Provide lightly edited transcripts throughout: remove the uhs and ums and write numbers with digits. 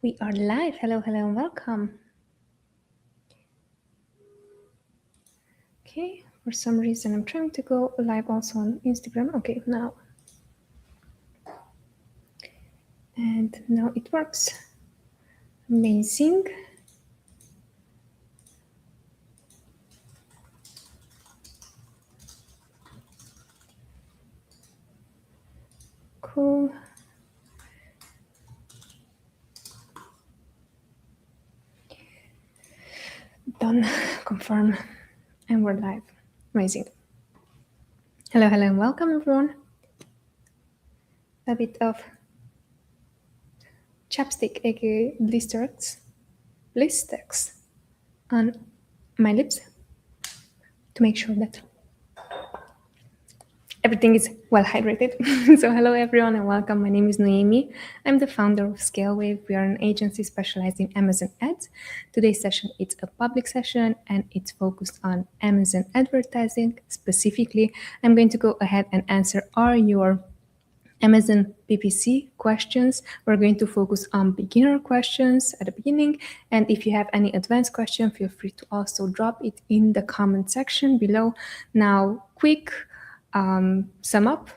We are live. Hello, hello, and welcome. Okay, for some reason I'm trying to go live also on Instagram. Okay, now. And now it works. Amazing. Cool. Done. Confirm. And we're live. Amazing. Hello, hello, and welcome everyone. A bit of chapstick, aka blisters on my lips to make sure that everything is well hydrated. So hello everyone and welcome. My name is Noemi. I'm the founder of ScaleWave. We are an agency specialized in Amazon ads. Today's session is a public session and it's focused on Amazon advertising. Specifically, I'm going to go ahead and answer all your Amazon PPC questions. We're going to focus on beginner questions at the beginning. And if you have any advanced question, feel free to also drop it in the comment section below. Now, quick sum up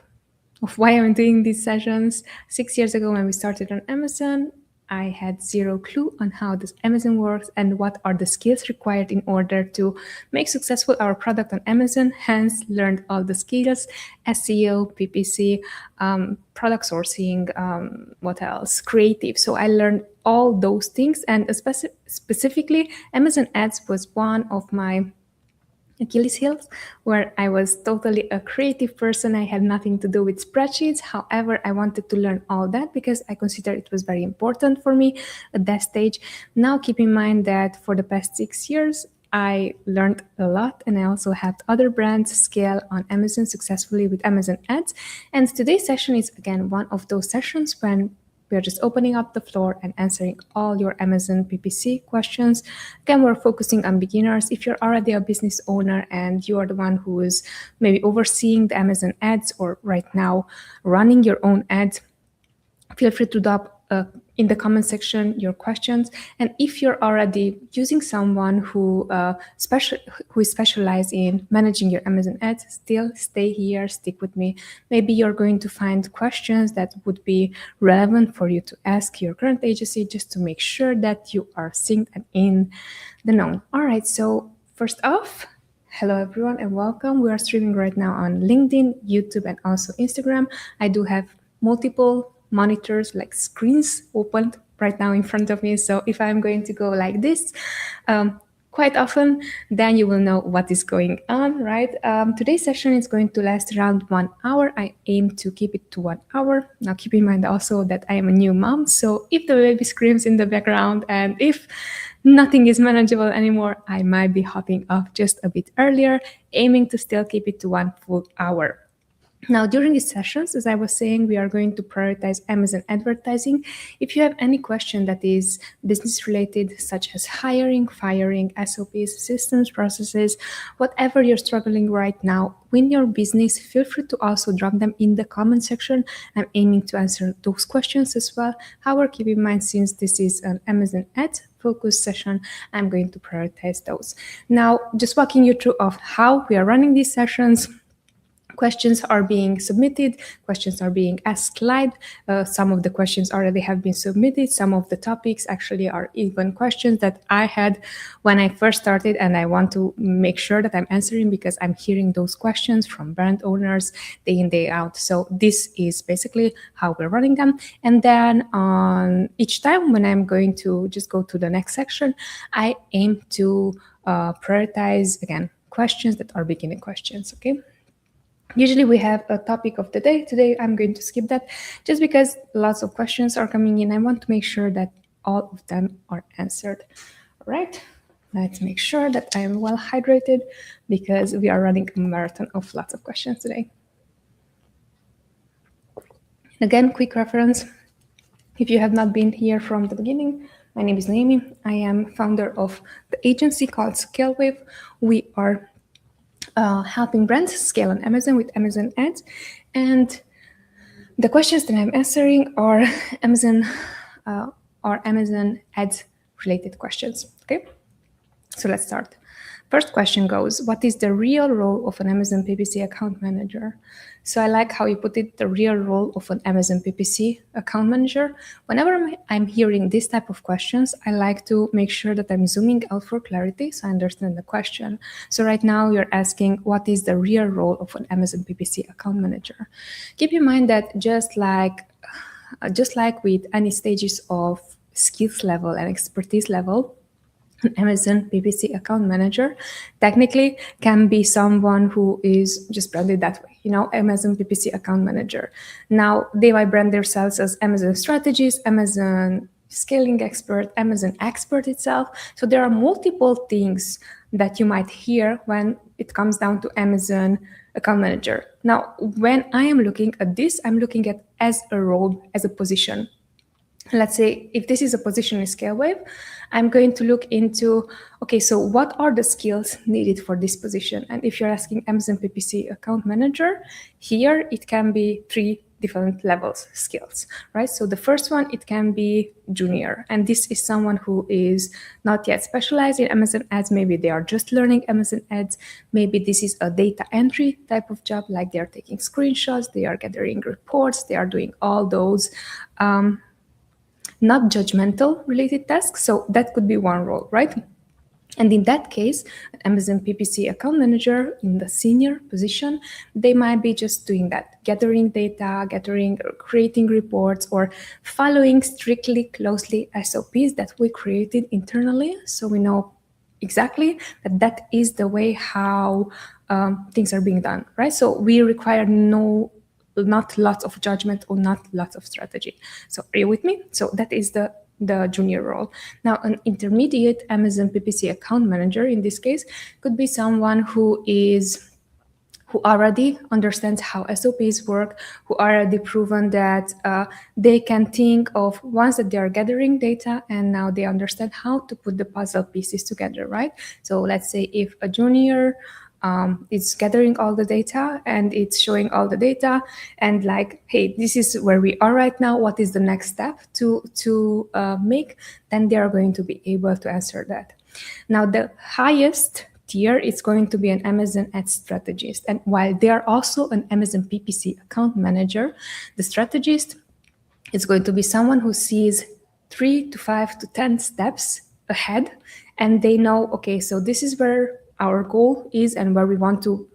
of why I'm doing these sessions. 6 years ago when we started on Amazon, I had zero clue on how this Amazon works and what are the skills required in order to make successful our product on Amazon. Hence, learned all the skills, SEO, PPC, product sourcing, what else? Creative. So I learned all those things, and specifically, Amazon Ads was one of my Achilles heels, where I was totally a creative person. I had nothing to do with spreadsheets. However, I wanted to learn all that because I considered it was very important for me at that stage. Now, keep in mind that for the past 6 years, I learned a lot, and I also helped other brands scale on Amazon successfully with Amazon ads. And today's session is again one of those sessions when we are just opening up the floor and answering all your Amazon PPC questions. Again, we're focusing on beginners. If you're already a business owner and you are the one who is maybe overseeing the Amazon ads or right now running your own ads, feel free to drop in the comment section your questions. And if you're already using someone who is specialized in managing your Amazon ads, still stay here, stick with me. Maybe you're going to find questions that would be relevant for you to ask your current agency, just to make sure that you are synced and in the know. All right, so first off, hello everyone and welcome. We are streaming right now on LinkedIn, YouTube, and also Instagram. I do have multiple monitors, like screens opened right now in front of me. So if I'm going to go like this quite often, then you will know what is going on, right? Today's session is going to last around 1 hour. I aim to keep it to 1 hour. Now keep in mind also that I am a new mom. So if the baby screams in the background and if nothing is manageable anymore, I might be hopping off just a bit earlier, aiming to still keep it to 1 full hour. Now, during these sessions, as I was saying, we are going to prioritize Amazon advertising. If you have any question that is business related, such as hiring, firing, SOPs, systems, processes, whatever you're struggling right now in your business, feel free to also drop them in the comment section. I'm aiming to answer those questions as well. However, keep in mind, since this is an Amazon ad focus session, I'm going to prioritize those. Now, just walking you through of how we are running these sessions. Questions are being submitted, questions are being asked live. Some of the questions already have been submitted. Some of the topics actually are even questions that I had when I first started, and I want to make sure that I'm answering because I'm hearing those questions from brand owners day in, day out. So this is basically how we're running them. And then on each time when I'm going to just go to the next section, I aim to prioritize, again, questions that are beginning questions, okay? Usually we have a topic of the day. Today I'm going to skip that just because lots of questions are coming in. I want to make sure that all of them are answered. All right, let's make sure that I am well hydrated because we are running a marathon of lots of questions today. Again, quick reference. If you have not been here from the beginning, my name is Noemi. I am founder of the agency called ScaleWave. We are helping brands scale on Amazon with Amazon ads. And the questions that I'm answering are Amazon are Amazon ads related questions. Okay, so let's start. First question goes, what is the real role of an Amazon PPC account manager? So I like how you put it, the real role of an Amazon PPC account manager. Whenever I'm hearing this type of questions, I like to make sure that I'm zooming out for clarity so I understand the question. So right now you're asking, what is the real role of an Amazon PPC account manager? Keep in mind that just like with any stages of skills level and expertise level, an Amazon PPC account manager technically can be someone who is just branded that way, Amazon PPC account manager. Now, they might brand themselves as Amazon strategist, Amazon scaling expert, Amazon expert itself. So there are multiple things that you might hear when it comes down to Amazon account manager. Now, when I am looking at this, I'm looking at as a role, as a position. Let's say if this is a position in ScaleWave, I'm going to look into, okay, so what are the skills needed for this position? And if you're asking Amazon PPC account manager, here it can be 3 different levels skills, right? So the first one, it can be junior. And this is someone who is not yet specialized in Amazon ads. Maybe they are just learning Amazon ads. Maybe this is a data entry type of job, like they're taking screenshots, they are gathering reports, they are doing all those not judgmental related tasks. So that could be one role, right? And in that case, an Amazon PPC account manager in the senior position, they might be just doing that, gathering data, creating reports, or following strictly, closely SOPs that we created internally. So we know exactly that is the way how things are being done, right? So we require not lots of judgment or not lots of strategy. So are you with me? So that is the junior role. Now, an intermediate Amazon PPC account manager in this case could be someone who already understands how SOPs work, who already proven that they can think of once that they are gathering data and now they understand how to put the puzzle pieces together, right? So let's say if a junior it's gathering all the data and it's showing all the data and like, hey, this is where we are right now. What is the next step to make? Then they are going to be able to answer that. Now, the highest tier is going to be an Amazon Ads strategist. And while they are also an Amazon PPC account manager, the strategist is going to be someone who sees 3 to 5 to 10 steps ahead, and they know, okay, so this is where our goal is and where we want to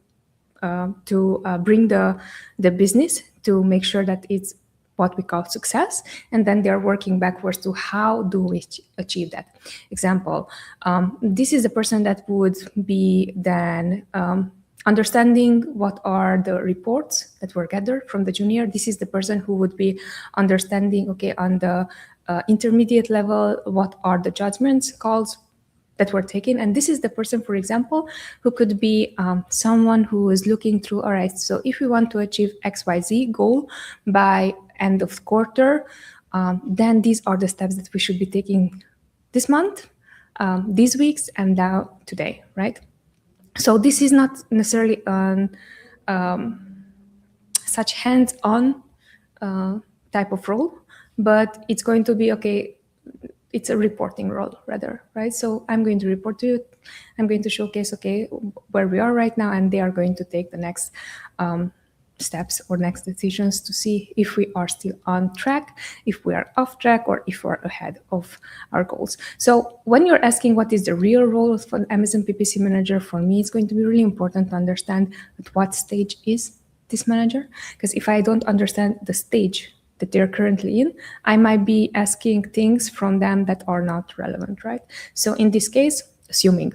bring the business to make sure that it's what we call success, and then they're working backwards to how do we achieve that. Example, this is the person that would be then understanding what are the reports that were gathered from the junior. This is the person who would be understanding, okay, on the intermediate level, what are the judgments calls that were taken. And this is the person, for example, who could be someone who is looking through, all right, so if we want to achieve XYZ goal by end of quarter, then these are the steps that we should be taking this month, these weeks, and now today, right? So this is not necessarily such hands-on type of role, but it's going to be, okay, it's a reporting role rather, right? So I'm going to report to you. I'm going to showcase, okay, where we are right now, and they are going to take the next steps or next decisions to see if we are still on track, if we are off track, or if we're ahead of our goals. So when you're asking what is the real role of an Amazon PPC manager, for me, it's going to be really important to understand at what stage is this manager, because if I don't understand the stage that they're currently in, I might be asking things from them that are not relevant, right? So in this case, assuming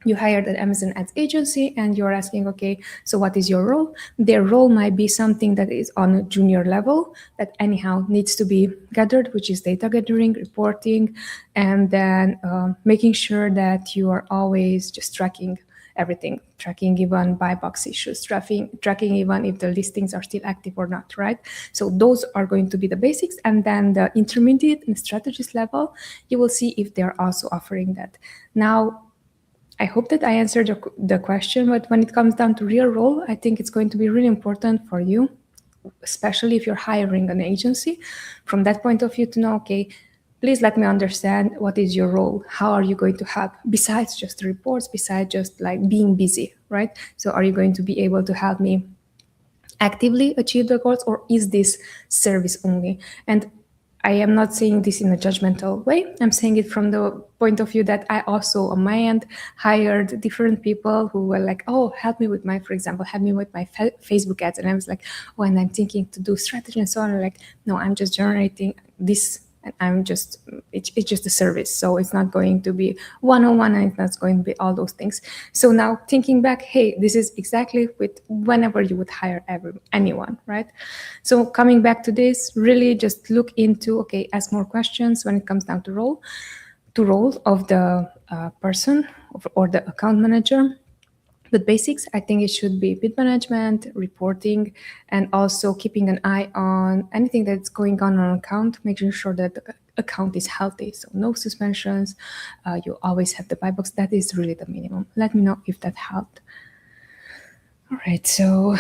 you hired an Amazon ads agency and you're asking, okay, so what is your role? Their role might be something that is on a junior level that anyhow needs to be gathered, which is data gathering, reporting, and then making sure that you are always just tracking everything, tracking even buy box issues, tracking even if the listings are still active or not, right? So those are going to be the basics. And then the intermediate and strategist level, you will see if they're also offering that. Now, I hope that I answered the question, but when it comes down to real role, I think it's going to be really important for you, especially if you're hiring an agency, from that point of view to know, okay, please let me understand what is your role. How are you going to help besides just reports, besides just like being busy, right? So are you going to be able to help me actively achieve the goals, or is this service only? And I am not saying this in a judgmental way. I'm saying it from the point of view that I also, on my end, hired different people who were like, oh, help me with my, for example, help me with my Facebook ads. And I was like, oh, and I'm thinking to do strategy and so on. I'm like, no, I'm just generating this, and I'm just, it's just a service. So it's not going to be one-on-one, and it's not going to be all those things. So now thinking back, hey, this is exactly with whenever you would hire anyone, right? So coming back to this, really just look into, okay, ask more questions when it comes down to role of the person or the account manager. But basics, I think it should be bid management, reporting, and also keeping an eye on anything that's going on account, making sure that the account is healthy. So no suspensions, you always have the buy box. That is really the minimum. Let me know if that helped. All right, so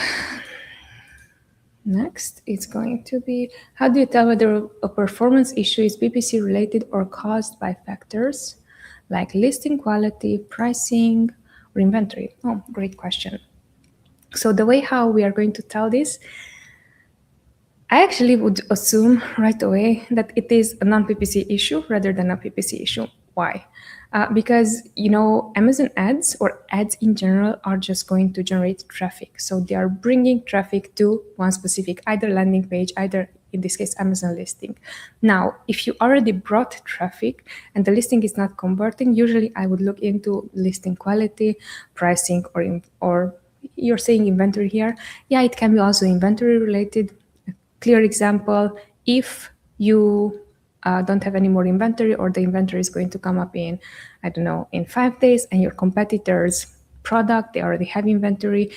next it's going to be, how do you tell whether a performance issue is PPC related or caused by factors like listing quality, pricing, or inventory? Oh, great question. So the way how we are going to tell this, I actually would assume right away that it is a non-PPC issue rather than a PPC issue. Why? Because, Amazon ads or ads in general are just going to generate traffic. So they are bringing traffic to one specific, either landing page, either in this case, Amazon listing. Now, if you already brought traffic and the listing is not converting, usually I would look into listing quality, pricing, or you're saying inventory here. Yeah, it can be also inventory related. Clear example, if you don't have any more inventory, or the inventory is going to come up in, I don't know, in 5 days, and your competitors product, they already have inventory,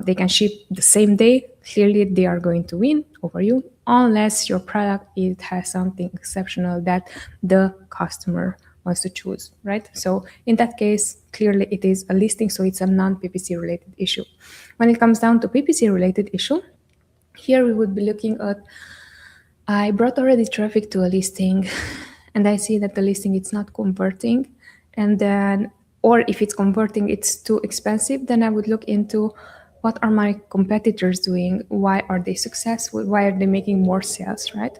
they can ship the same day, clearly they are going to win over you, unless your product, it has something exceptional that the customer wants to choose, right? So in that case, clearly it is a listing, so it's a non-PPC related issue. When it comes down to PPC related issue, here we would be looking at, I brought already traffic to a listing and I see that the listing is not converting, and then, or if it's converting, it's too expensive, then I would look into what are my competitors doing, why are they successful, why are they making more sales, right?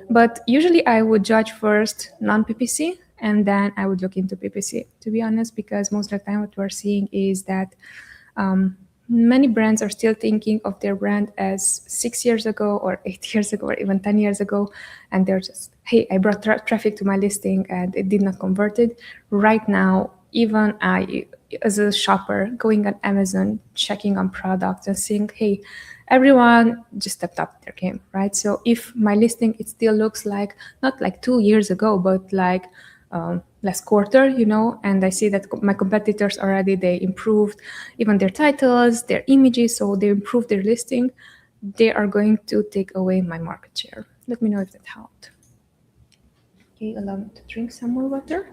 But usually I would judge first non-PPC and then I would look into PPC, to be honest, because most of the time what we're seeing is that many brands are still thinking of their brand as 6 years ago or 8 years ago or even 10 years ago. And they're just, hey, I brought traffic to my listing and it did not convert it. Right now, even I, as a shopper, going on Amazon, checking on products and seeing, hey, everyone just stepped up their game, right? So if my listing, it still looks like, not like 2 years ago, but like last quarter, and I see that my competitors already, they improved even their titles, their images, so they improved their listing, they are going to take away my market share. Let me know if that helped. Okay, allow me to drink some more water.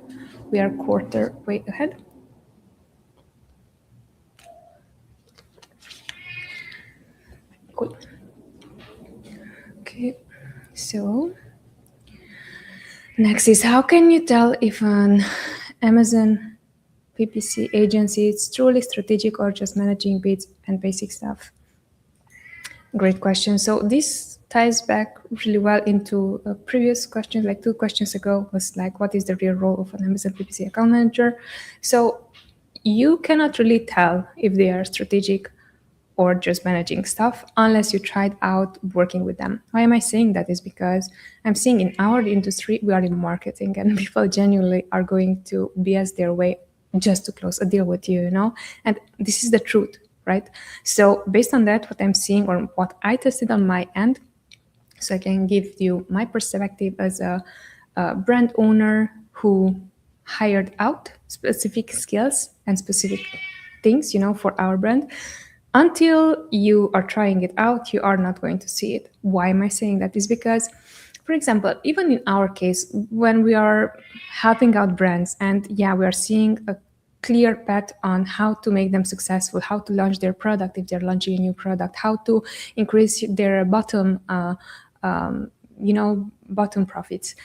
We are quarter way ahead. Cool. Okay, so next is, how can you tell if an Amazon PPC agency is truly strategic or just managing bids and basic stuff? Great question. So this ties back really well into a previous question, like 2 questions ago, was like, what is the real role of an Amazon PPC account manager? So you cannot really tell if they are strategic or just managing stuff unless you tried out working with them. Why am I saying that? Is because I'm seeing in our industry, we are in marketing and people genuinely are going to BS their way just to close a deal with you, and this is the truth, right? So based on that, what I'm seeing or what I tested on my end, so I can give you my perspective as a brand owner who hired out specific skills and specific things, for our brand. Until you are trying it out, you are not going to see it. Why am I saying that? Is because, for example, even in our case, when we are helping out brands and we are seeing a clear path on how to make them successful, how to launch their product if they're launching a new product, how to increase their bottom profits,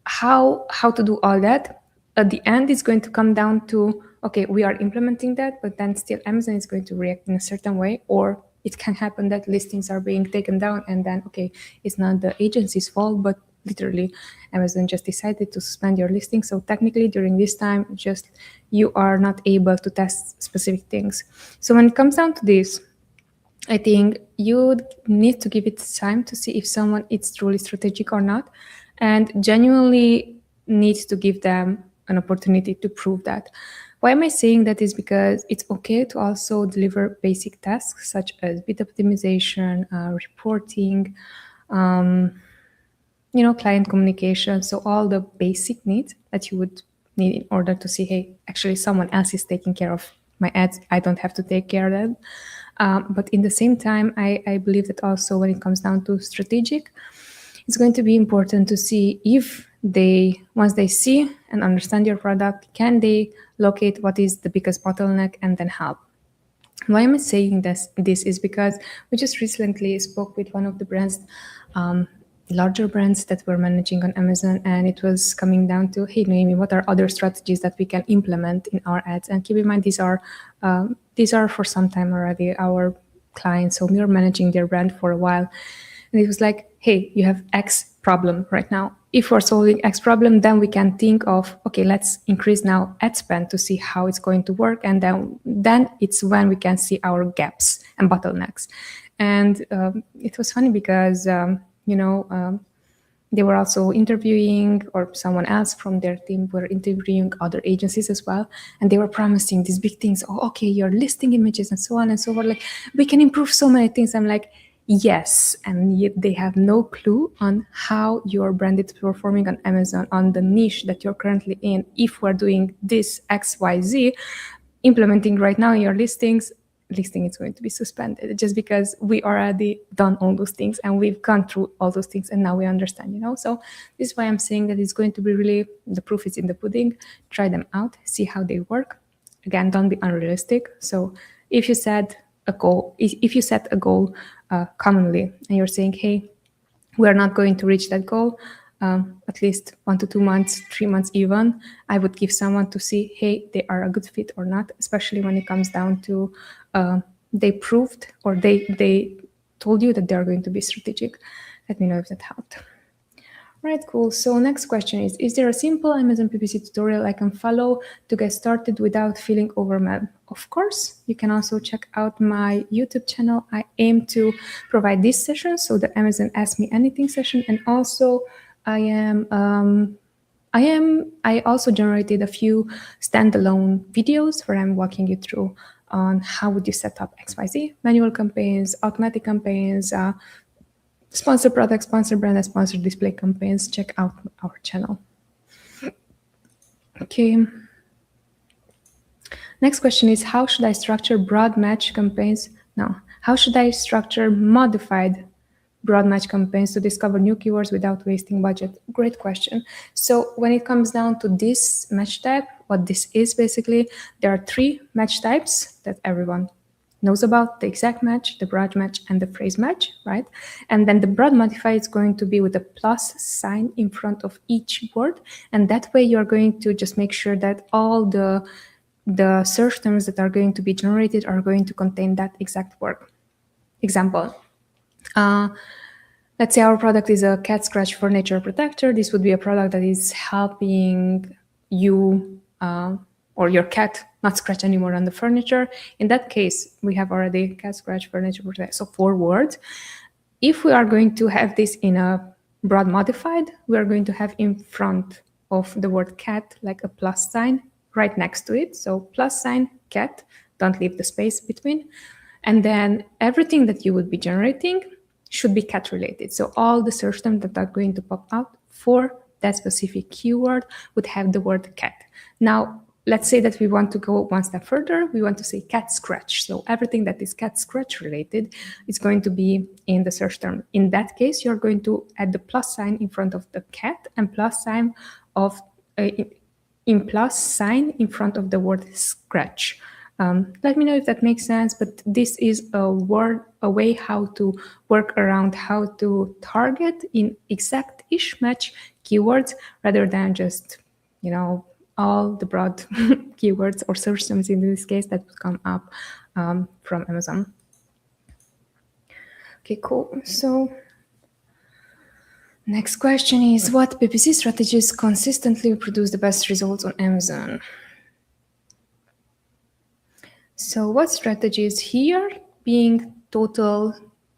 how to do all that. At the end, it's going to come down to, okay, we are implementing that, but then still Amazon is going to react in a certain way, or it can happen that listings are being taken down, and then, okay, it's not the agency's fault, but literally Amazon just decided to suspend your listing. So technically during this time, just you are not able to test specific things. So when it comes down to this, I think you need to give it time to see if someone is truly strategic or not, and genuinely needs to give them an opportunity to prove that. Why am I saying that is because it's okay to also deliver basic tasks such as bid optimization, reporting, client communication. So all the basic needs that you would need in order to see, hey, actually someone else is taking care of my ads. I don't have to take care of them. But in the same time, I believe that also when it comes down to strategic, it's going to be important to see if once they see and understand your product, can they locate what is the biggest bottleneck and then help. Why am I saying this is because we just recently spoke with one of the brands, larger brands that we're managing on Amazon, and it was coming down to, hey, Noemi, what are other strategies that we can implement in our ads? And keep in mind, these are for some time already our clients, so we are managing their brand for a while. And it was like, hey, you have X problem right now. If we're solving X problem, then we can think of, okay, let's increase now ad spend to see how it's going to work. And then it's when we can see our gaps and bottlenecks. And it was funny because, they were also interviewing, or someone else from their team were interviewing other agencies as well. And they were promising these big things. Oh, okay, your listing images and so on and so forth. Like, we can improve so many things. I'm like, yes, and yet they have no clue on how your brand is performing on Amazon, on the niche that you're currently in. If we're doing this XYZ, implementing right now in your listing is going to be suspended just because we already done all those things and we've gone through all those things and now we understand, So this is why I'm saying that it's going to be really, the proof is in the pudding. Try them out, see how they work. Again, don't be unrealistic. So if you set a goal, commonly, and you're saying, hey, we're not going to reach that goal, at least 1 to 2 months, 3 months even, I would give someone to see, hey, they are a good fit or not, especially when it comes down to they proved or they told you that they're going to be strategic. Let me know if that helped. All right, cool. So next question is there a simple Amazon PPC tutorial I can follow to get started without feeling overwhelmed? Of course, you can also check out my YouTube channel. I aim to provide these sessions, so the Amazon Ask Me Anything session, and also I also generated a few standalone videos where I'm walking you through on how would you set up XYZ, manual campaigns, automatic campaigns, sponsor product, sponsor brand, and sponsor display campaigns. Check out our channel. Okay. Next question is, how should I structure broad match campaigns? No. How should I structure modified broad match campaigns to discover new keywords without wasting budget? Great question. So when it comes down to this match type, what this is basically, there are 3 match types that everyone knows about: the exact match, the broad match, and the phrase match, right? And then the broad modifier is going to be with a plus sign in front of each word. And that way you're going to just make sure that all the search terms that are going to be generated are going to contain that exact word. Example, let's say our product is a cat scratch furniture protector. This would be a product that is helping you or your cat not scratch anymore on the furniture. In that case, we have already cat scratch furniture protector, so 4 words. If we are going to have this in a broad modified, we are going to have in front of the word cat like a plus sign right next to it. So plus sign, cat, don't leave the space between. And then everything that you would be generating should be cat related. So all the search terms that are going to pop out for that specific keyword would have the word cat. Now, let's say that we want to go one step further. We want to say cat scratch. So everything that is cat scratch related is going to be in the search term. In that case, you're going to add the plus sign in front of the cat and plus sign of plus sign in front of the word scratch. Let me know if that makes sense, but this is a way how to work around how to target in exact-ish match keywords rather than just, all the broad keywords or search terms in this case that would come up from Amazon. Okay, cool. So next question is, what PPC strategies consistently produce the best results on Amazon? So what strategies here, being total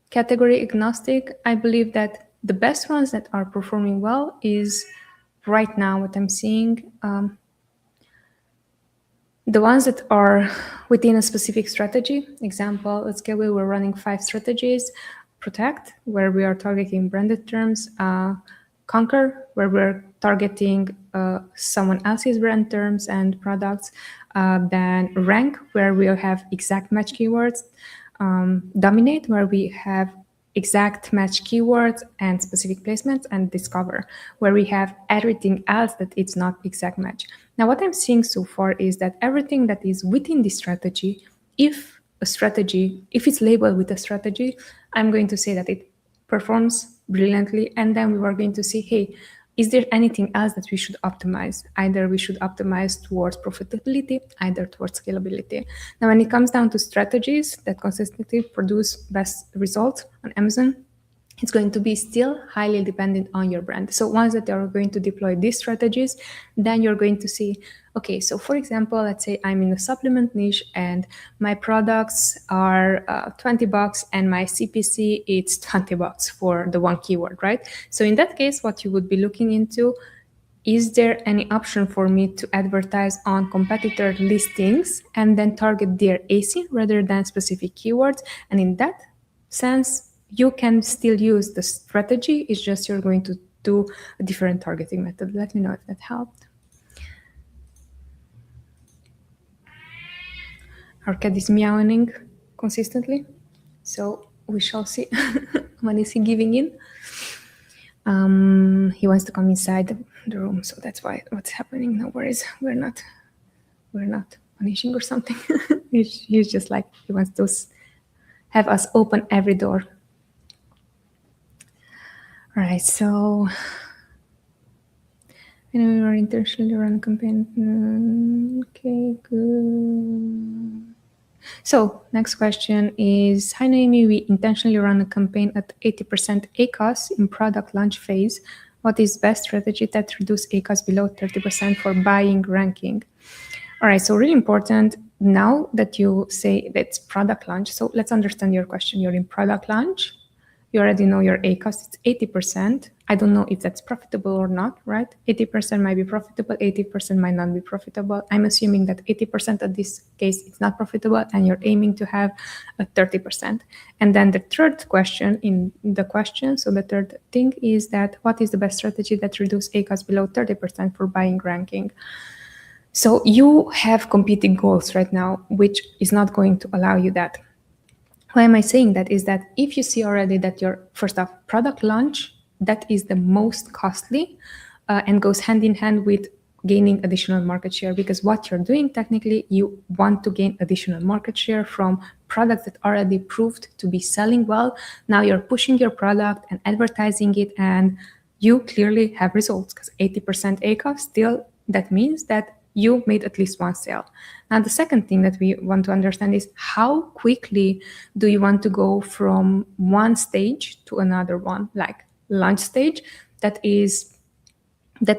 category agnostic, I believe that the best ones that are performing well is right now what I'm seeing. The ones that are within a specific strategy, example, let's get we're running 5 strategies. Protect, where we are targeting branded terms. Conquer, where we're targeting someone else's brand terms and products. Then rank, where we'll have exact match keywords. Dominate, where we have exact match keywords and specific placements. And discover, where we have everything else that it's not exact match. Now, what I'm seeing so far is that everything that is within this strategy, if it's labeled with a strategy, I'm going to say that it performs brilliantly. And then we are going to see, hey, is there anything else that we should optimize? Either we should optimize towards profitability, either towards scalability. Now, when it comes down to strategies that consistently produce best results on Amazon, it's going to be still highly dependent on your brand. So once that you're going to deploy these strategies, then you're going to see, okay, so for example, let's say I'm in a supplement niche and my products are $20 and my CPC it's $20 for the one keyword, right? So in that case, what you would be looking into, is there any option for me to advertise on competitor listings and then target their AC rather than specific keywords? And in that sense, you can still use the strategy. It's just you're going to do a different targeting method. Let me know if that helped. Our cat is meowing consistently, so we shall see when is he giving in. He wants to come inside the room, so that's what's happening. No worries, we're not punishing or something. He's just like, he wants to have us open every door. All right, so we are intentionally run a campaign. Okay, good. So next question is, hi Noemi, we intentionally run a campaign at 80% ACOS in product launch phase. What is best strategy that reduce ACOS below 30% for buying ranking? All right, so really important now that you say that's product launch. So let's understand your question. You're in product launch. You already know your ACOS, it's 80%. I don't know if that's profitable or not, right? 80% might be profitable, 80% might not be profitable. I'm assuming that 80% of this case it's not profitable and you're aiming to have a 30%. And then the third question in the question, so the third thing is that what is the best strategy that reduce ACOS below 30% for buying ranking? So you have competing goals right now, which is not going to allow you that. Why am I saying that? Is that if you see already that your first off product launch, that is the most costly and goes hand in hand with gaining additional market share, because what you're doing technically, you want to gain additional market share from products that already proved to be selling well. Now you're pushing your product and advertising it, and you clearly have results because 80% ACOS still, that means that you made at least one sale. Now, the second thing that we want to understand is how quickly do you want to go from one stage to another one, like launch stage, that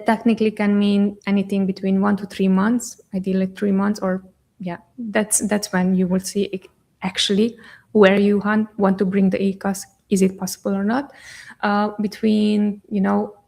technically can mean anything between 1 to 3 months, ideally 3 months, or that's when you will see actually where you want to bring the ACOS. Is it possible or not? Between,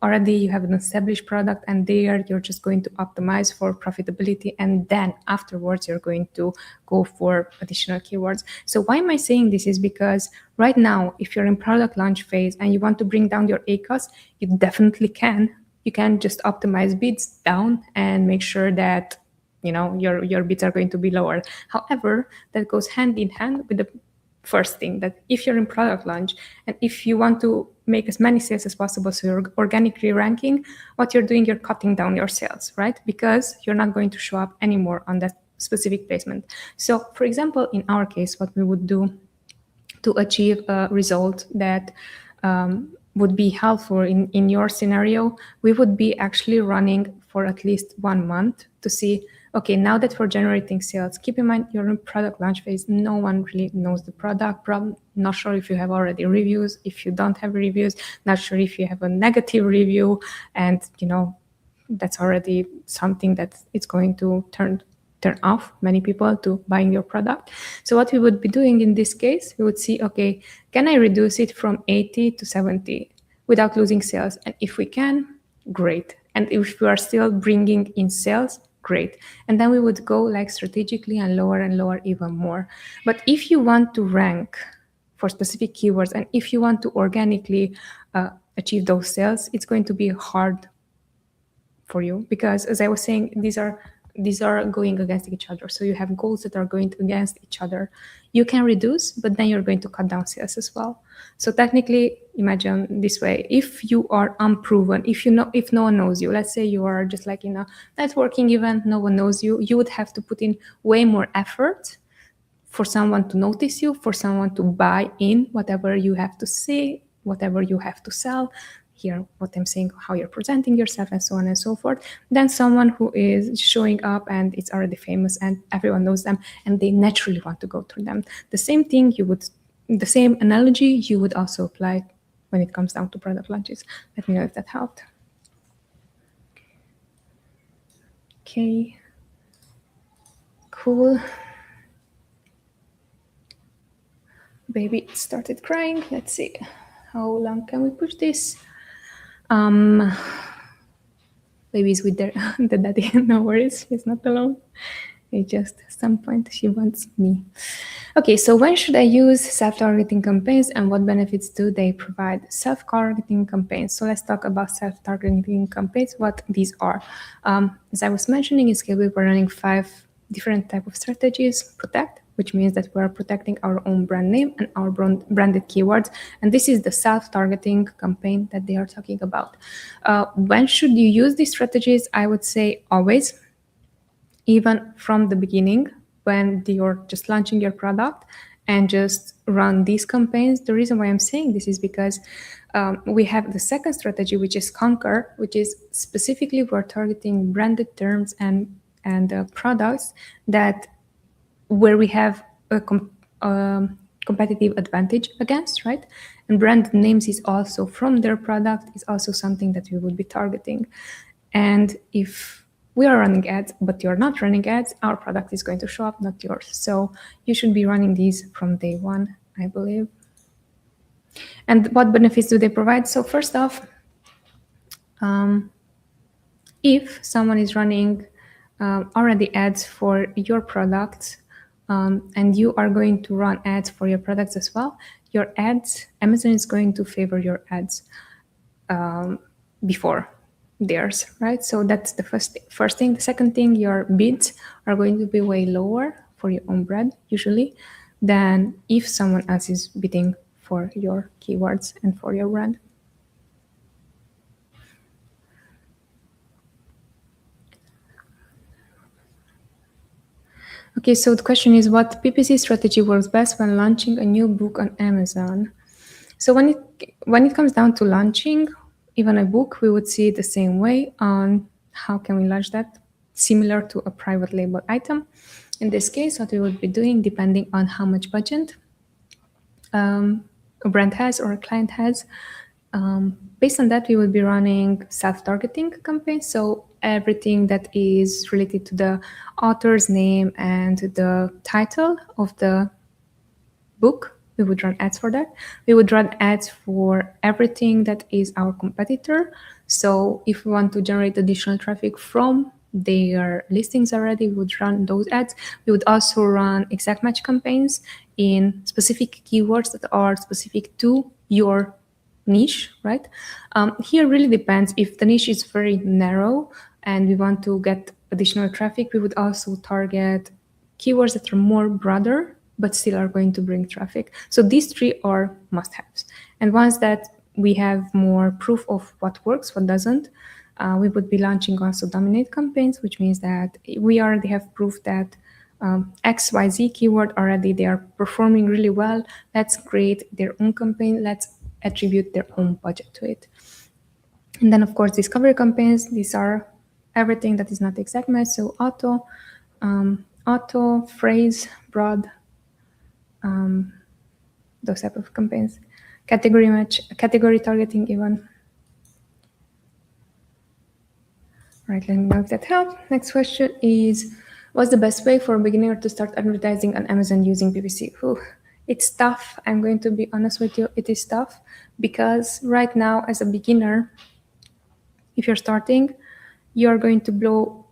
already you have an established product and there you're just going to optimize for profitability, and then afterwards you're going to go for additional keywords. So why am I saying this is because right now, if you're in product launch phase and you want to bring down your ACOS, you definitely can. You can just optimize bids down and make sure that, your bids are going to be lower. However, that goes hand in hand with the first thing, that if you're in product launch and if you want to make as many sales as possible, so you're organically ranking, what you're doing, you're cutting down your sales, right? Because you're not going to show up anymore on that specific placement. So for example, in our case, what we would do to achieve a result that would be helpful in your scenario, we would be actually running for at least 1 month to see, okay, now that we're generating sales, keep in mind you're in product launch phase. No one really knows the product. Not sure if you have already reviews. If you don't have reviews, not sure if you have a negative review. And, that's already something that it's going to turn off many people to buying your product. So what we would be doing in this case, we would see, okay, can I reduce it from 80 to 70 without losing sales? And if we can, great. And if we are still bringing in sales, great. And then we would go like strategically and lower even more. But if you want to rank for specific keywords and if you want to organically achieve those sales, it's going to be hard for you, because as I was saying, these are going against each other. So you have goals that are going against each other. You can reduce, but then you're going to cut down sales as well. So technically, imagine this way: if you are unproven, if no one knows you, let's say you are just like in a networking event, no one knows you, you would have to put in way more effort for someone to notice you, for someone to buy in whatever you have to say, whatever you have to sell, hear what I'm saying, how you're presenting yourself, and so on and so forth, than someone who is showing up and it's already famous and everyone knows them and they naturally want to go through them. The same analogy you would also apply when it comes down to product launches. Let me know if that helped. Okay, cool. Baby started crying. Let's see, how long can we push this? Baby's with the daddy. No worries, she's not alone. It just at some point she wants me. Okay, so when should I use self-targeting campaigns and what benefits do they provide? Self-targeting campaigns. So let's talk about self-targeting campaigns, what these are. As I was mentioning, in Scale, we're running 5 different type of strategies. Protect, which means that we're protecting our own brand name and our branded keywords. And this is the self-targeting campaign that they are talking about. When should you use these strategies? I would say always, even from the beginning, when you're just launching your product, and just run these campaigns. The reason why I'm saying this is because we have the second strategy, which is Conquer, which is specifically we're targeting branded terms and products that where we have a competitive advantage against, right? And brand names is also from their product, is also something that we would be targeting. And if we are running ads, but you're not running ads, our product is going to show up, not yours. So you should be running these from day one, I believe. And what benefits do they provide? So first off, if someone is running already ads for your products, and you are going to run ads for your products as well, your ads, Amazon is going to favor your ads before theirs, right? So that's the first thing. The second thing, your bids are going to be way lower for your own brand usually than if someone else is bidding for your keywords and for your brand. Okay, so the question is, what PPC strategy works best when launching a new book on Amazon? So when it comes down to launching even a book, we would see it the same way on how can we launch that, similar to a private label item. In this case, what we would be doing, depending on how much budget a brand has or a client has, based on that, we will be running self-targeting campaigns. So everything that is related to the author's name and the title of the book, we would run ads for that. We would run ads for everything that is our competitor. So if we want to generate additional traffic from their listings already, we would run those ads. We would also run exact match campaigns in specific keywords that are specific to your niche, right? Here really depends. If the niche is very narrow and we want to get additional traffic, we would also target keywords that are more broader but still are going to bring traffic. So these 3 are must-haves. And once that we have more proof of what works, what doesn't, we would be launching also dominate campaigns, which means that we already have proof that XYZ keyword already, they are performing really well. Let's create their own campaign. Let's attribute their own budget to it. And then, of course, discovery campaigns. These are everything that is not exact match. So auto, phrase, broad, those type of campaigns. Category match, category targeting even. Right, let me know if that helped. Next question is, what's the best way for a beginner to start advertising on Amazon using PPC? Ooh, it's tough. I'm going to be honest with you. It is tough because right now, as a beginner, if you're starting, you're going to blow.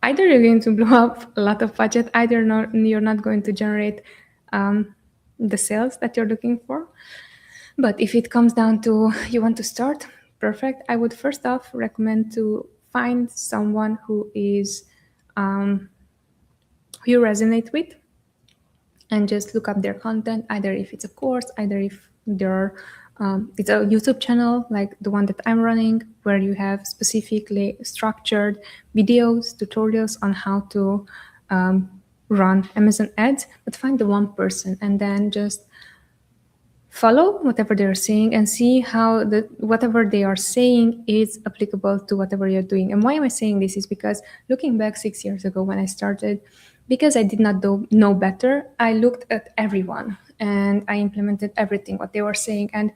Either you're going to blow up a lot of budget, either you're not going to generate the sales that you're looking for. But if it comes down to you want to start, perfect. I would first off recommend to find someone who is who you resonate with, and just look up their content. Either if it's a course, either if they're it's a YouTube channel like the one that I'm running, where you have specifically structured videos, tutorials on how to run Amazon ads. But find the one person and then just follow whatever they're saying and see how whatever they are saying is applicable to whatever you're doing. And why am I saying this is because looking back 6 years ago when I started, because I did not know better, I looked at everyone and I implemented everything what they were saying. And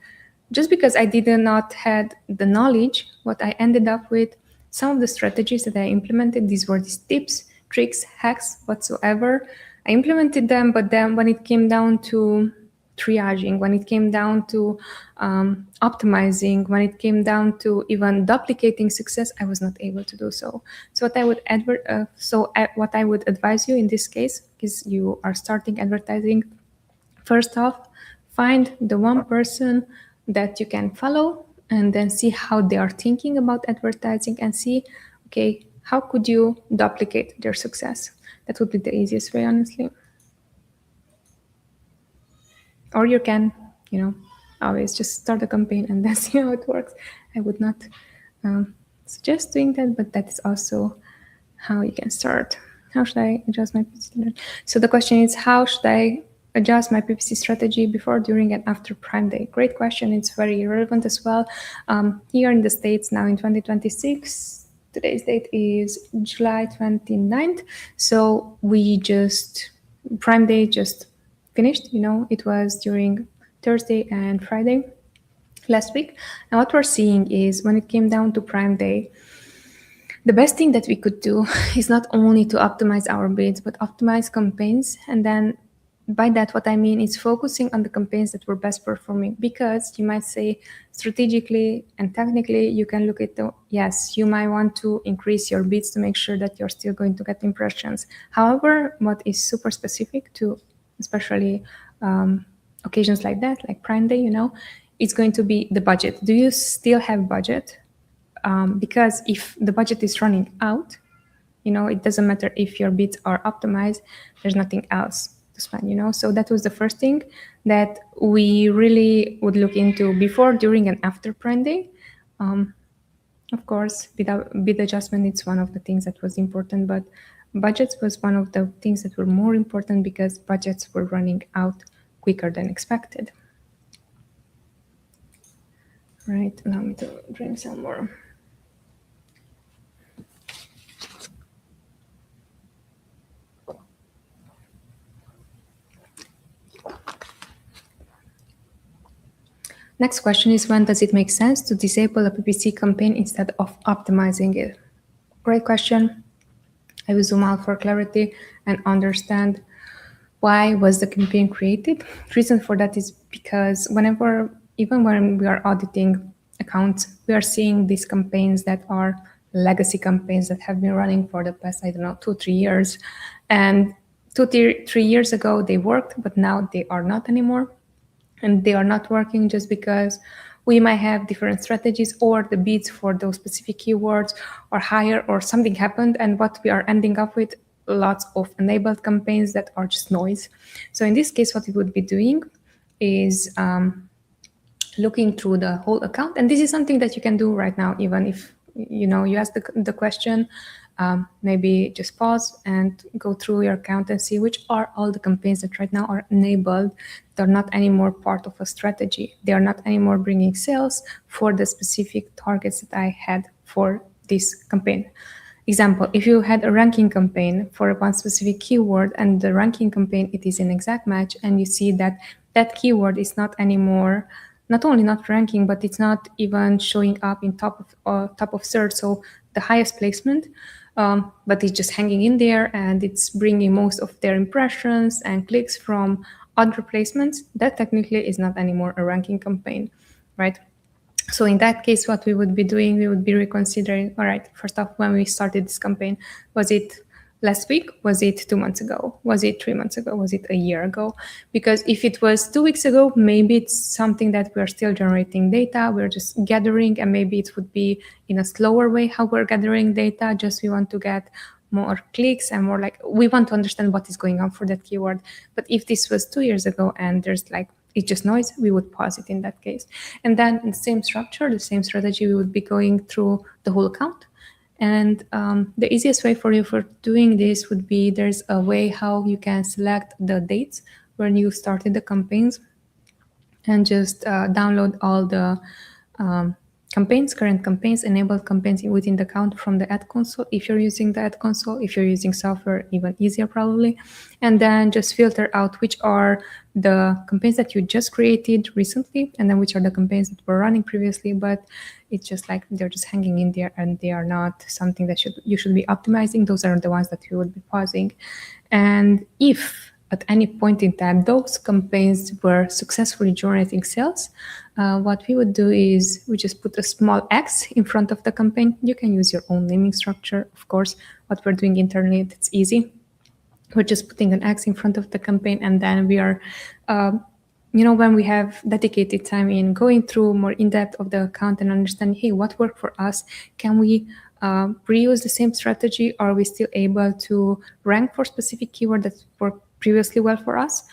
just because I did not had the knowledge, what I ended up with, some of the strategies that I implemented, these were these tips, tricks, hacks, whatsoever. I implemented them, but then when it came down to triaging, when it came down to optimizing, when it came down to even duplicating success, I was not able to do so. So what I would advise you in this case is you are starting advertising. First off, find the one person that you can follow and then see how they are thinking about advertising and see, okay, how could you duplicate their success? That would be the easiest way, honestly. Or you can, always just start a campaign and then see how it works. I would not suggest doing that, but that is also how you can start. How should I adjust my PPC? So the question is, how should I adjust my PPC strategy before, during, and after Prime Day? Great question. It's very relevant as well. Here in the States now in 2026, today's date is July 29th. So Prime Day just finished. It was during Thursday and Friday last week. And what we're seeing is when it came down to Prime Day, the best thing that we could do is not only to optimize our bids, but optimize campaigns. And then by that, what I mean is focusing on the campaigns that were best performing, because you might say strategically and technically, you can look at yes, you might want to increase your bids to make sure that you're still going to get impressions. However, what is super specific to especially occasions like that, like Prime Day, it's going to be the budget. Do you still have budget? Because if the budget is running out, it doesn't matter if your bids are optimized, there's nothing else to spend, So that was the first thing that we really would look into before, during, and after Prime Day. Of course, bid adjustment, it's one of the things that was important, but budgets was one of the things that were more important because budgets were running out quicker than expected. Right, allow me to drink some more. Next question is, when does it make sense to disable a PPC campaign instead of optimizing it? Great question. I will zoom out for clarity and understand why was the campaign created. The reason for that is because even when we are auditing accounts, we are seeing these campaigns that are legacy campaigns that have been running for the past, 2-3 years. And 2-3 years ago, they worked, but now they are not anymore. And they are not working just because we might have different strategies, or the bids for those specific keywords are higher, or something happened, and what we are ending up with, lots of enabled campaigns that are just noise. So in this case, what we would be doing is looking through the whole account. And this is something that you can do right now, even if you ask the question, maybe just pause and go through your account and see which are all the campaigns that right now are enabled. They're not anymore part of a strategy. They are not anymore bringing sales for the specific targets that I had for this campaign. Example, if you had a ranking campaign for one specific keyword and the ranking campaign, it is an exact match, and you see that that keyword is not anymore, not only not ranking, but it's not even showing up in top of search, so the highest placement, but it's just hanging in there and it's bringing most of their impressions and clicks from other placements. That technically is not anymore a ranking campaign, right? So in that case, what we would be doing, we would be reconsidering, all right, first off, when we started this campaign, was it last week? Was it 2 months ago? Was it 3 months ago? Was it a year ago? Because if it was 2 weeks ago, maybe it's something that we're still generating data, we're just gathering, and maybe it would be in a slower way how we're gathering data, just we want to get more clicks and more like, we want to understand what is going on for that keyword. But if this was 2 years ago and there's like, it's just noise, we would pause it in that case. And then in the same structure, the same strategy, we would be going through the whole account. And the easiest way for you for doing this would be, there's a way how you can select the dates when you started the campaigns and just download all the campaigns, current campaigns, enabled campaigns within the account from the ad console. If you're using the ad console, if you're using software, even easier probably. And then just filter out which are the campaigns that you just created recently, and then which are the campaigns that were running previously, but it's just like they're just hanging in there and they are not something that you should be optimizing. Those are the ones that you would be pausing. And if at any point in time those campaigns were successfully generating sales, what we would do is we just put a small X in front of the campaign. You can use your own naming structure, of course. What we're doing internally, it's easy. We're just putting an X in front of the campaign, and then we are, when we have dedicated time in going through more in depth of the account and understanding, hey, what worked for us? Can we reuse the same strategy? Are we still able to rank for specific keyword that worked previously well for us?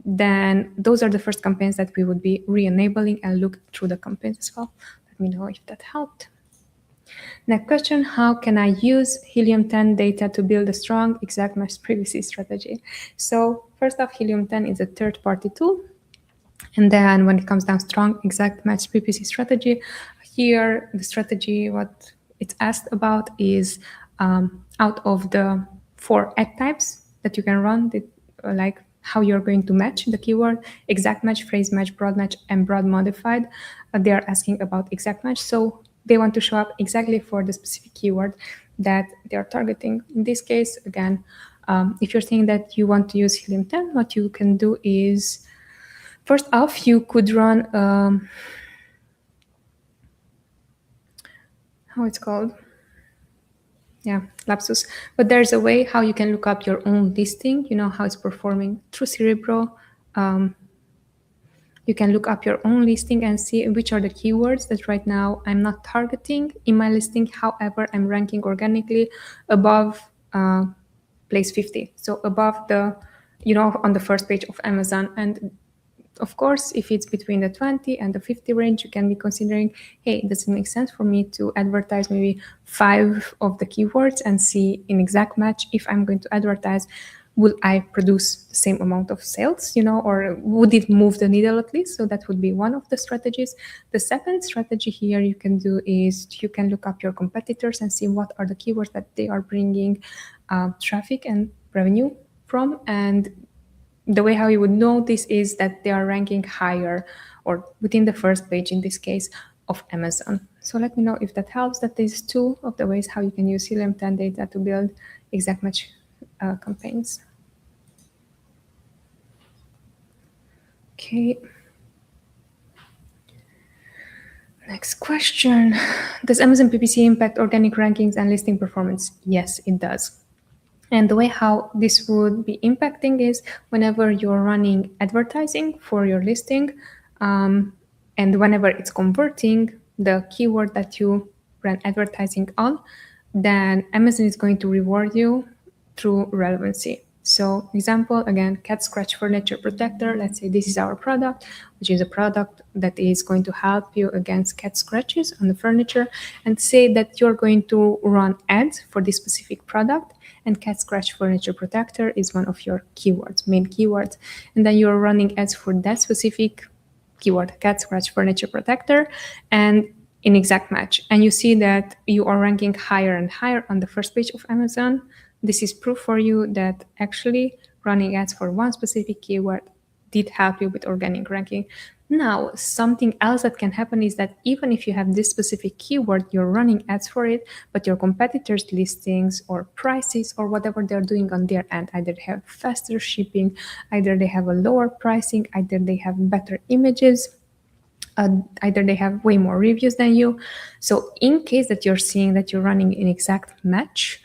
Then those are the first campaigns that we would be re-enabling and look through the campaigns as well. Let me know if that helped. Next question, how can I use Helium 10 data to build a strong exact match PPC strategy? So first off, Helium 10 is a third-party tool. And then when it comes down strong exact match PPC strategy, here the strategy, what it's asked about is out of the 4 ad types that you can run, like how you're going to match the keyword, exact match, phrase match, broad match, and broad modified. They are asking about exact match. So they want to show up exactly for the specific keyword that they are targeting. In this case, again, if you're saying that you want to use Helium 10, what you can do is, first off, you could run, how it's called? Yeah, lapsus. But there's a way how you can look up your own listing, how it's performing through Cerebro. You can look up your own listing and see which are the keywords that right now I'm not targeting in my listing. However, I'm ranking organically above place 50. So above the, on the first page of Amazon. And of course, if it's between the 20 and the 50 range, you can be considering, hey, does it make sense for me to advertise maybe 5 of the keywords and see in exact match if I'm going to advertise, will I produce the same amount of sales, or would it move the needle at least? So that would be one of the strategies. The second strategy here you can do is you can look up your competitors and see what are the keywords that they are bringing traffic and revenue from. And the way how you would know this is that they are ranking higher or within the first page, in this case, of Amazon. So let me know if that helps. That is 2 of the ways how you can use Helium 10 data to build exact match campaigns. Okay. Next question. Does Amazon PPC impact organic rankings and listing performance? Yes, it does. And the way how this would be impacting is whenever you're running advertising for your listing, and whenever it's converting the keyword that you ran advertising on, then Amazon is going to reward you through relevancy. So example, again, cat scratch furniture protector. Let's say this is our product, which is a product that is going to help you against cat scratches on the furniture. And say that you're going to run ads for this specific product, and cat scratch furniture protector is one of your keywords, main keywords. And then you're running ads for that specific keyword, cat scratch furniture protector, and in exact match. And you see that you are ranking higher and higher on the first page of Amazon. This is proof for you that actually running ads for one specific keyword did help you with organic ranking. Now, something else that can happen is that even if you have this specific keyword, you're running ads for it, but your competitors' listings or prices or whatever they're doing on their end, either they have faster shipping, either they have a lower pricing, either they have better images, either they have way more reviews than you. So in case that you're seeing that you're running an exact match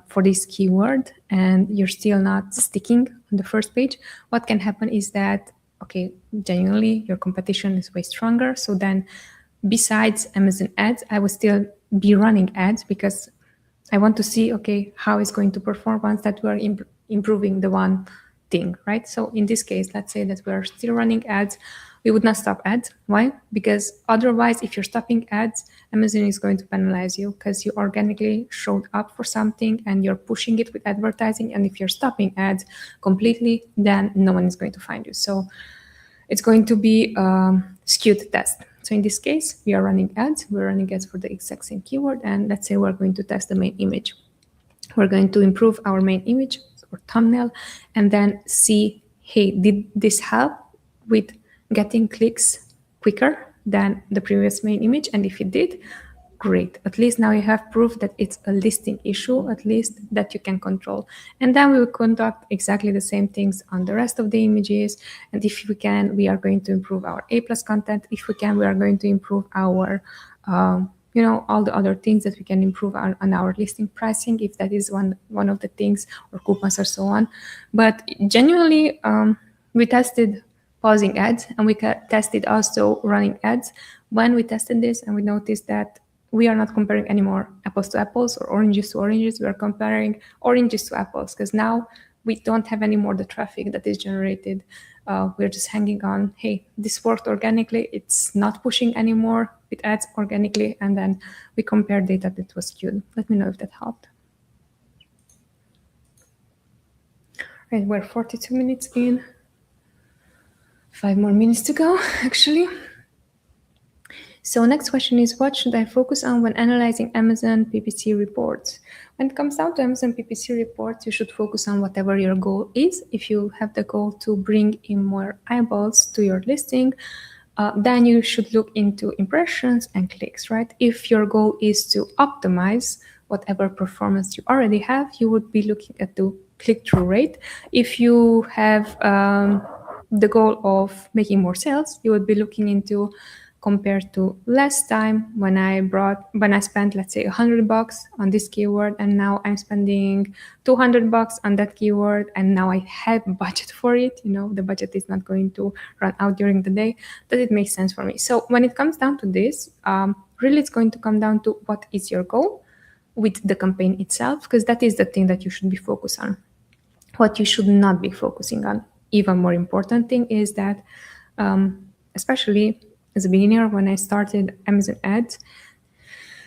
for this keyword and you're still not sticking on the first page, what can happen is that, okay, genuinely your competition is way stronger. So then besides Amazon ads, I will still be running ads because I want to see, okay, how it's going to perform once that we're improving the one thing, right? So in this case, let's say that we're still running ads. We would not stop ads. Why? Because otherwise, if you're stopping ads, Amazon is going to penalize you because you organically showed up for something and you're pushing it with advertising. And if you're stopping ads completely, then no one is going to find you. So it's going to be a skewed test. So in this case, we are running ads. We're running ads for the exact same keyword. And let's say we're going to test the main image. We're going to improve our main image or thumbnail and then see, hey, did this help with getting clicks quicker than the previous main image? And if it did, great. At least now you have proof that it's a listing issue, at least that you can control. And then we will conduct exactly the same things on the rest of the images. And if we can, we are going to improve our A+ content. If we can, we are going to improve our all the other things that we can improve on our listing pricing, if that is one of the things, or coupons or so on. But genuinely, we tested pausing ads and we tested also running ads. When we tested this and we noticed that we are not comparing anymore apples to apples or oranges to oranges, we are comparing oranges to apples, because now we don't have any more the traffic that is generated. We're just hanging on, hey, this worked organically, it's not pushing anymore with ads organically, and then we compare data that was skewed. Let me know if that helped. Right, we're 42 minutes in. 5 more minutes to go, actually. So next question is, what should I focus on when analyzing Amazon PPC reports? When it comes down to Amazon PPC reports, you should focus on whatever your goal is. If you have the goal to bring in more eyeballs to your listing, then you should look into impressions and clicks, right? If your goal is to optimize whatever performance you already have, you would be looking at the click-through rate. If you have the goal of making more sales, you would be looking into, compared to last time when I spent, let's say, $100 on this keyword, and now I'm spending $200 on that keyword, and now I have budget for it. The budget is not going to run out during the day. Does it make sense for me? So when it comes down to this, really it's going to come down to what is your goal with the campaign itself, because that is the thing that you should be focused on. What you should not be focusing on, even more important thing, is that, especially as a beginner, when I started Amazon ads,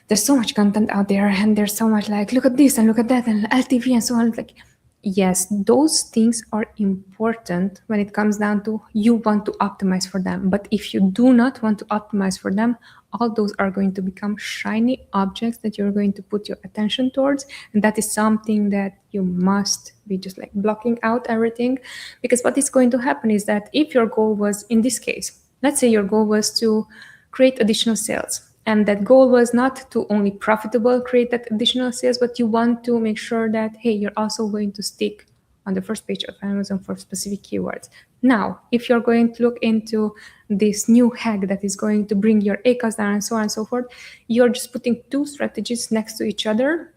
there's so much content out there, and there's so much like, look at this and look at that and LTV and so on. Like, yes, those things are important when it comes down to you want to optimize for them. But if you do not want to optimize for them, all those are going to become shiny objects that you're going to put your attention towards. And that is something that you must be just like blocking out everything. Because what is going to happen is that if your goal was, in this case, let's say your goal was to create additional sales, and that goal was not to only profitable create that additional sales, but you want to make sure that, hey, you're also going to stick on the first page of Amazon for specific keywords. Now, if you're going to look into this new hack that is going to bring your ACOS down and so on and so forth, you're just putting two strategies next to each other.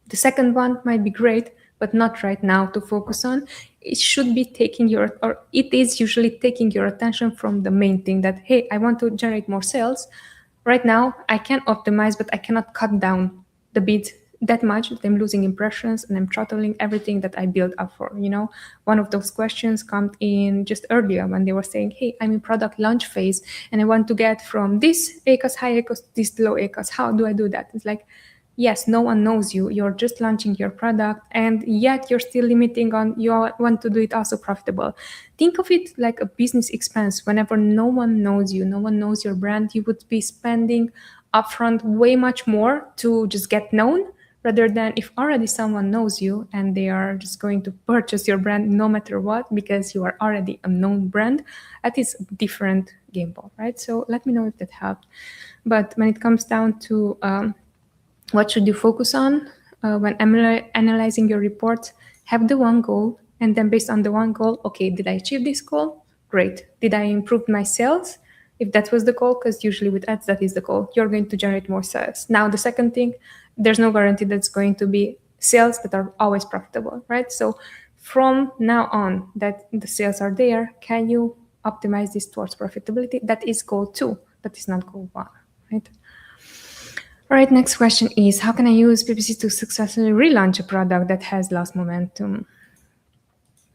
The second one might be great, but not right now to focus on. It should be it is usually taking your attention from the main thing that, hey, I want to generate more sales. Right now, I can optimize, but I cannot cut down the that much that I'm losing impressions and I'm throttling everything that I built up for. One of those questions come in just earlier when they were saying, hey, I'm in product launch phase and I want to get from this ACOS, high ACOS, to this low ACOS. How do I do that? It's like, yes, no one knows you. You're just launching your product, and yet you're still limiting on you want to do it also profitable. Think of it like a business expense. Whenever no one knows you, no one knows your brand, you would be spending upfront way much more to just get known, rather than if already someone knows you and they are just going to purchase your brand no matter what because you are already a known brand. That is a different game ball, right? So let me know if that helped. But when it comes down to what should you focus on when analyzing your report, have the one goal, and then based on the one goal, okay, did I achieve this goal? Great. Did I improve my sales? If that was the goal, because usually with ads, that is the goal, you're going to generate more sales. Now, the second thing, there's no guarantee that's going to be sales that are always profitable, right? So from now on that the sales are there, can you optimize this towards profitability? That is goal 2. That is not goal 1, right? All right, next question is, how can I use PPC to successfully relaunch a product that has lost momentum?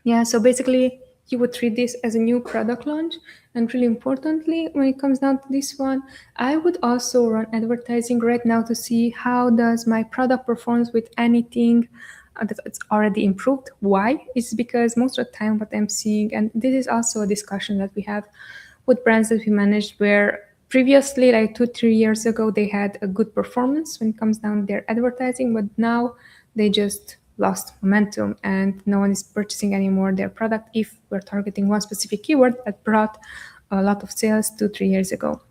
Yeah, so basically you would treat this as a new product launch. And really importantly, when it comes down to this one, I would also run advertising right now to see how does my product performs with anything that's already improved. Why? It's because most of the time what I'm seeing, and this is also a discussion that we have with brands that we managed, where previously, like 2-3 years ago, they had a good performance when it comes down to their advertising, but now they just lost momentum and no one is purchasing anymore their product if we're targeting one specific keyword that brought a lot of sales 2-3 years ago.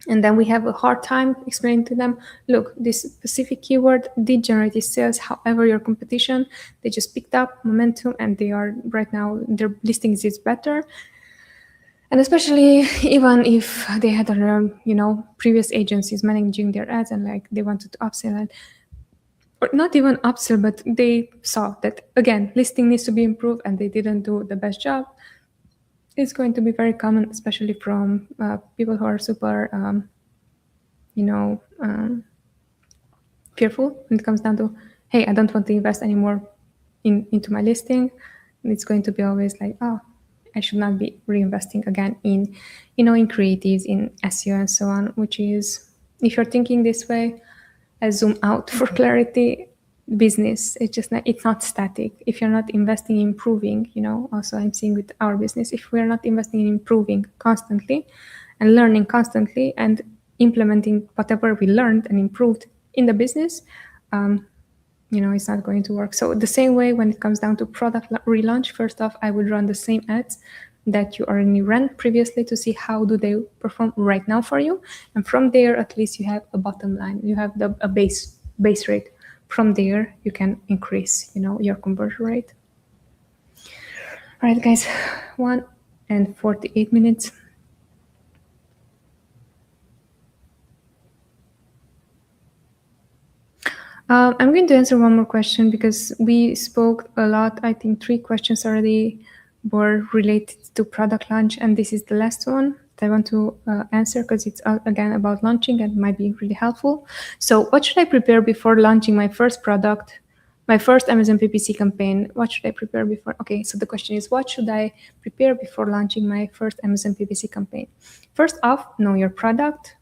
And then we have a hard time explaining to them, look, this specific keyword did generate these sales. However, your competition, they just picked up momentum and they are right now, their listings is better. And especially even if they had, previous agencies managing their ads and like they wanted to upsell it, or not even upsell, but they saw that, again, listing needs to be improved and they didn't do the best job. It's going to be very common, especially from people who are super, fearful when it comes down to, hey, I don't want to invest anymore into my listing. And it's going to be always like, oh, I should not be reinvesting again in creatives, in SEO and so on, which is, if you're thinking this way, I zoom out for clarity. Business, it's not static. If you're not investing in improving, also I'm seeing with our business, if we're not investing in improving constantly and learning constantly and implementing whatever we learned and improved in the business, it's not going to work. So the same way when it comes down to product relaunch, first off, I would run the same ads that you already ran previously to see how do they perform right now for you. And from there, at least you have a bottom line. You have a base rate. From there, you can increase, your conversion rate. All right, guys, 1 and 48 minutes. I'm going to answer one more question because we spoke a lot. I think 3 questions already were related to product launch, and this is the last one that I want to answer because it's again about launching and might be really helpful. So what should I prepare before launching my first product, my first Amazon PPC campaign? What should I prepare before? Okay, so the question is, what should I prepare before launching my first Amazon PPC campaign? First off, know your product.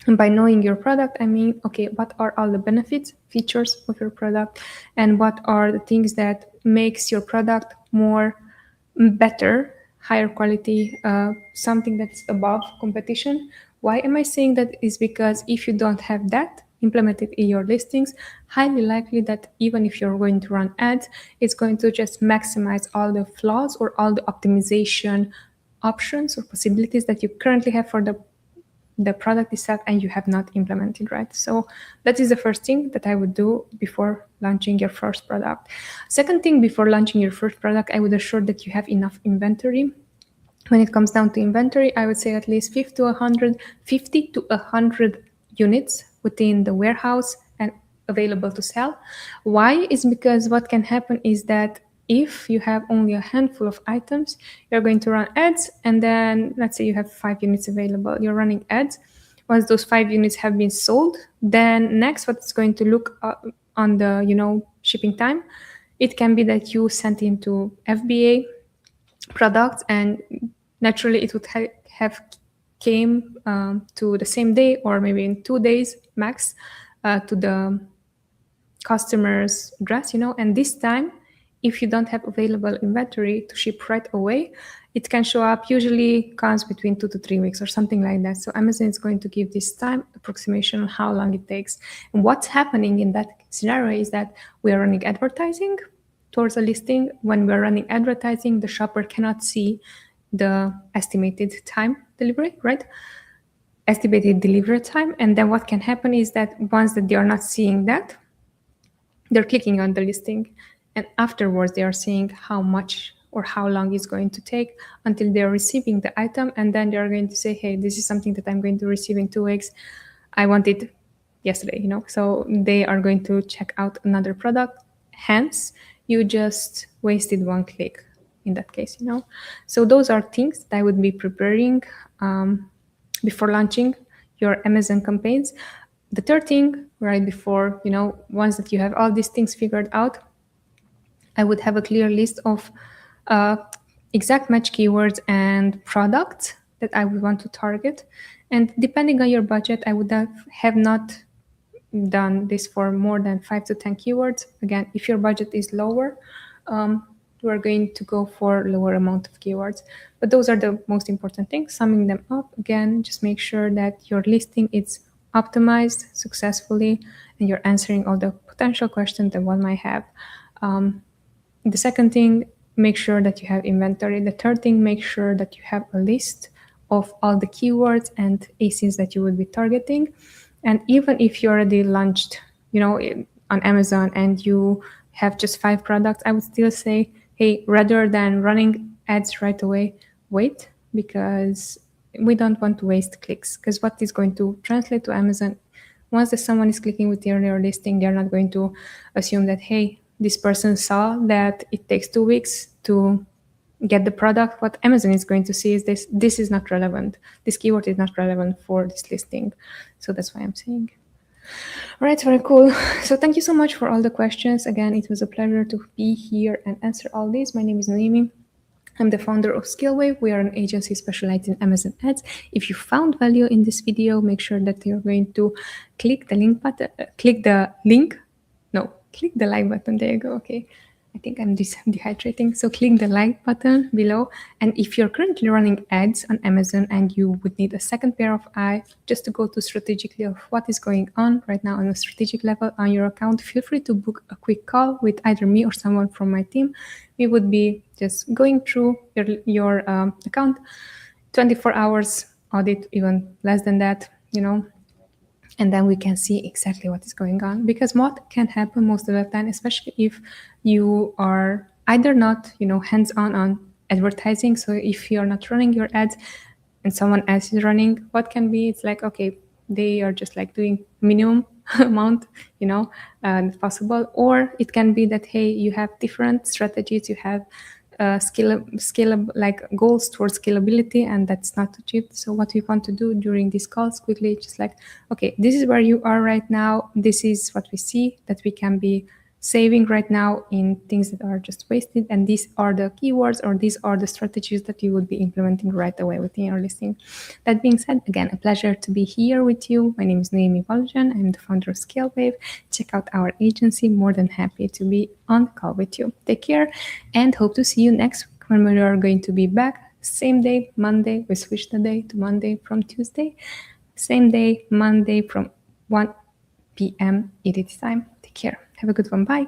And by knowing your product, I mean, okay, what are all the benefits, features of your product, and what are the things that makes your product better, higher quality, something that's above competition. Why am I saying that? Is because if you don't have that implemented in your listings, highly likely that even if you're going to run ads, it's going to just maximize all the flaws or all the optimization options or possibilities that you currently have for the product itself and you have not implemented, right? So that is the first thing that I would do before launching your first product. Second thing, before launching your first product, I would assure that you have enough inventory. When it comes down to inventory, I would say at least 50 to 100 units within the warehouse and available to sell. Why? Is because what can happen is that if you have only a handful of items, you're going to run ads, and then let's say you have 5 units available, you're running ads. once those 5 units have been sold, then next what it's going to look on the shipping time, it can be that you sent into FBA products, and naturally it would have came to the same day or maybe in 2 days max to the customer's address, and this time, if you don't have available inventory to ship right away, it can show up, usually comes between 2 to 3 weeks or something like that. So Amazon is going to give this time approximation on how long it takes. And what's happening in that scenario is that we are running advertising towards a listing. When we're running advertising, the shopper cannot see the estimated time delivery, right? Estimated delivery time. And then what can happen is that once that they are not seeing that, they're clicking on the listing, and afterwards they are seeing how much or how long it's going to take until they're receiving the item, and then they're going to say, hey, this is something that I'm going to receive in 2 weeks. I want it yesterday, So they are going to check out another product. Hence, you just wasted one click in that case, So those are things that I would be preparing before launching your Amazon campaigns. The third thing, right before, once that you have all these things figured out, I would have a clear list of exact match keywords and products that I would want to target. And depending on your budget, I would have not done this for more than 5 to 10 keywords. Again, if your budget is lower, we're going to go for lower amount of keywords. But those are the most important things. Summing them up, again, just make sure that your listing is optimized successfully and you're answering all the potential questions that one might have. The second thing, make sure that you have inventory. The third thing, make sure that you have a list of all the keywords and ASINs that you would be targeting. And even if you already launched, on Amazon and you have just 5 products, I would still say, hey, rather than running ads right away, wait, because we don't want to waste clicks. Because what is going to translate to Amazon, once that someone is clicking with your listing, they're not going to assume that, hey, this person saw that it takes 2 weeks to get the product. What Amazon is going to see is this is not relevant. This keyword is not relevant for this listing. So that's why I'm saying. All right, very cool. So thank you so much for all the questions. Again, it was a pleasure to be here and answer all these. My name is Noemi. I'm the founder of Skillwave. We are an agency specialized in Amazon ads. If you found value in this video, make sure that you're going to click the link button, click the like button. There you go. Okay. I think I'm dehydrating. So click the like button below. And if you're currently running ads on Amazon and you would need a second pair of eyes just to go to strategically of what is going on right now on a strategic level on your account, feel free to book a quick call with either me or someone from my team. We would be just going through your account, 24 hours audit, even less than that, and then we can see exactly what is going on. Because what can happen most of the time, especially if you are either not, hands-on on advertising. So if you're not running your ads and someone else is running, what can be, it's like, okay, they are just like doing minimum amount, possible. Or it can be that, hey, you have different strategies, you have scale like goals towards scalability, and that's not achieved. So what we want to do during these calls quickly, just like, okay, this is where you are right now. This is what we see that we can be saving right now in things that are just wasted, and these are the keywords or these are the strategies that you would be implementing right away within your listing. That being said, again, a pleasure to be here with you. My name is Noemi Bolojan. I'm the founder of Scalewave. Check out our agency. More than happy to be on the call with you. Take care and hope to see you next week when we are going to be back. Same day, Monday. We switched the day to Monday from Tuesday. Same day, Monday from 1 p.m. EDT time. Take care. Have a good one. Bye.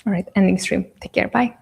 All right, ending stream. Take care. Bye.